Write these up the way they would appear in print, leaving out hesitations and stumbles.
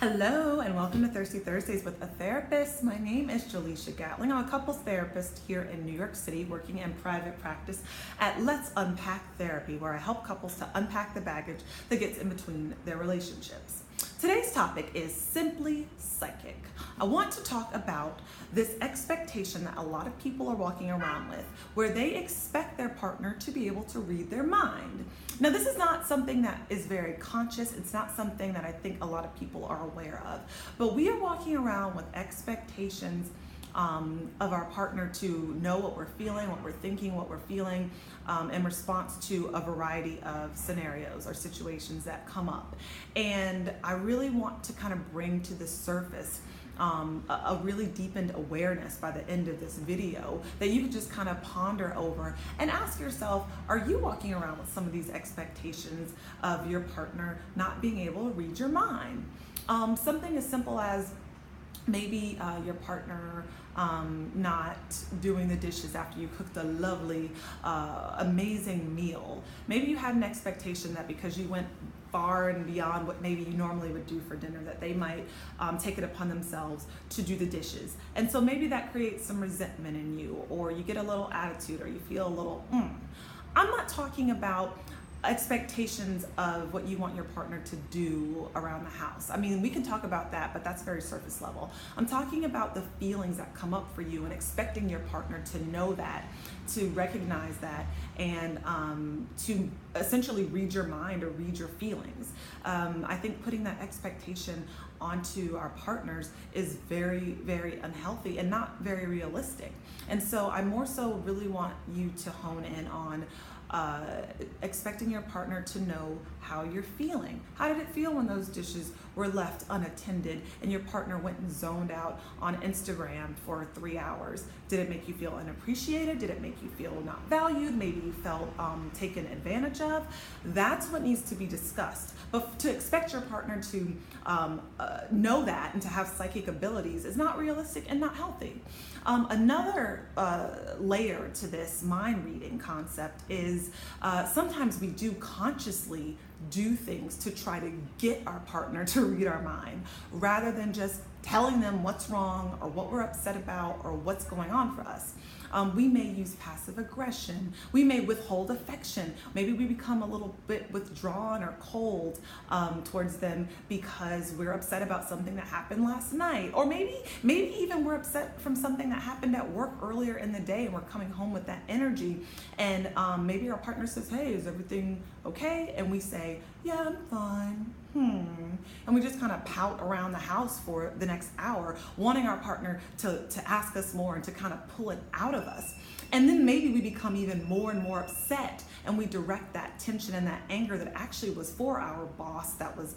Hello and welcome to Thirsty Thursdays with a Therapist. My name is Jaleisha Gatling. I'm a couples therapist here in New York City working in private practice at Let's Unpack Therapy, where I help couples to unpack the baggage that gets in between their relationships. Today's topic is simply psychic. I want to talk about this expectation that a lot of people are walking around with, where they expect their partner to be able to read their mind. Now, this is not something that is very conscious. It's not something that I think a lot of people are aware of, but we are walking around with expectations of our partner to know what we're feeling, what we're thinking, what we're feeling in response to a variety of scenarios or situations that come up. And I really want to kind of bring to the surface a really deepened awareness by the end of this video that you can just kind of ponder over and ask yourself, are you walking around with some of these expectations of your partner not being able to read your mind? Something as simple as maybe your partner not doing the dishes after you cooked a lovely, amazing meal. Maybe you had an expectation that because you went far and beyond what maybe you normally would do for dinner, that they might take it upon themselves to do the dishes. And so maybe that creates some resentment in you, or you get a little attitude, or you feel a little, I'm not talking about expectations of what you want your partner to do around the house. I mean, we can talk about that, but that's very surface level. I'm talking about the feelings that come up for you and expecting your partner to know that, to recognize that, and to essentially read your mind or read your feelings. I think putting that expectation onto our partners is very, very unhealthy and not very realistic. And so I more so really want you to hone in on expecting your partner to know how you're feeling. How did it feel when those dishes were left unattended and your partner went and zoned out on Instagram for 3 hours? Did it make you feel unappreciated? Did it make you feel not valued? Maybe you felt taken advantage of? That's what needs to be discussed. But to expect your partner to know that and to have psychic abilities is not realistic and not healthy. Another layer to this mind reading concept is sometimes we do consciously do things to try to get our partner to read our mind, rather than just telling them what's wrong or what we're upset about or what's going on for us. We may use passive aggression. We may withhold affection. Maybe we become a little bit withdrawn or cold towards them because we're upset about something that happened last night. Or maybe even we're upset from something that happened at work earlier in the day and we're coming home with that energy. And maybe our partner says, hey, is everything okay? And we say, yeah, I'm fine. And we just kind of pout around the house for the next hour, wanting our partner to ask us more and to kind of pull it out of us. And then maybe we become even more and more upset, and we direct that tension and that anger that actually was for our boss that was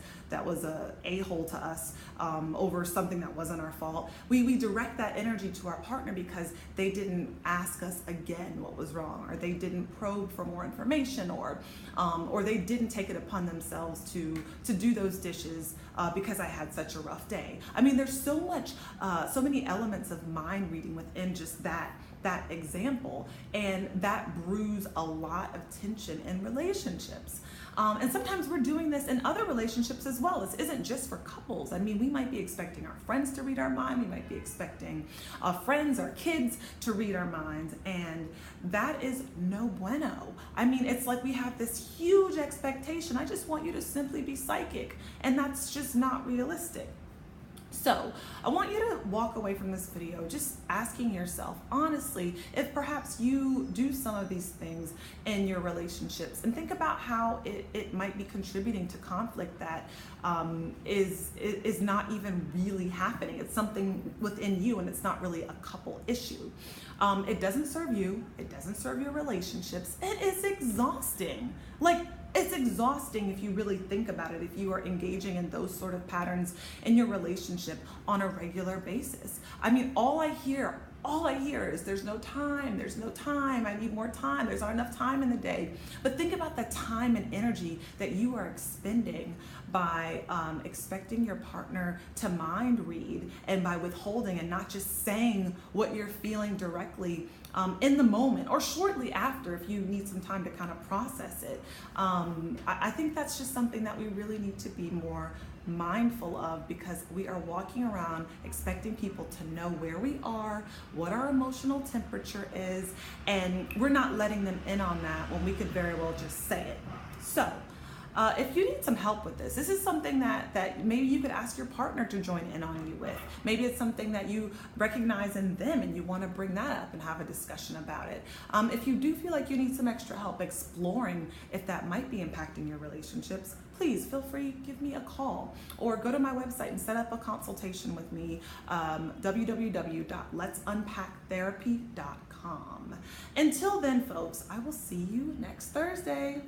a hole to us over something that wasn't our fault. We direct that energy to our partner because they didn't ask us again what was wrong, or they didn't probe for more information, or they didn't take it upon themselves to do those dishes because I had such a rough day. I mean, there's so many elements of mind reading within just that example, and that brews a lot of tension in relationships. And sometimes we're doing this in other relationships as well. This isn't just for couples. I mean, we might be expecting our friends to read our mind. We might be expecting friends or kids to read our minds. And that is no bueno. I mean, it's like we have this huge expectation. I just want you to simply be psychic. And that's just not realistic. So I want you to walk away from this video just asking yourself, honestly, if perhaps you do some of these things in your relationships, and think about how it might be contributing to conflict that is not even really happening. It's something within you, and it's not really a couple issue. It doesn't serve you. It doesn't serve your relationships. It is exhausting. It's exhausting if you really think about it, if you are engaging in those sort of patterns in your relationship on a regular basis. I mean, all I hear is there's no time, I need more time, there's not enough time in the day. But think about the time and energy that you are expending by expecting your partner to mind read, and by withholding and not just saying what you're feeling directly in the moment or shortly after if you need some time to kind of process it. I think that's just something that we really need to be more mindful of, because we are walking around expecting people to know where we are, what our emotional temperature is, and we're not letting them in on that when we could very well just say it. So if you need some help with this is something that maybe you could ask your partner to join in on you with. Maybe it's something that you recognize in them and you want to bring that up and have a discussion about it. If you do feel like you need some extra help exploring if that might be impacting your relationships, please feel free, give me a call or go to my website and set up a consultation with me, www.letsunpacktherapy.com. Until then, folks, I will see you next Thursday.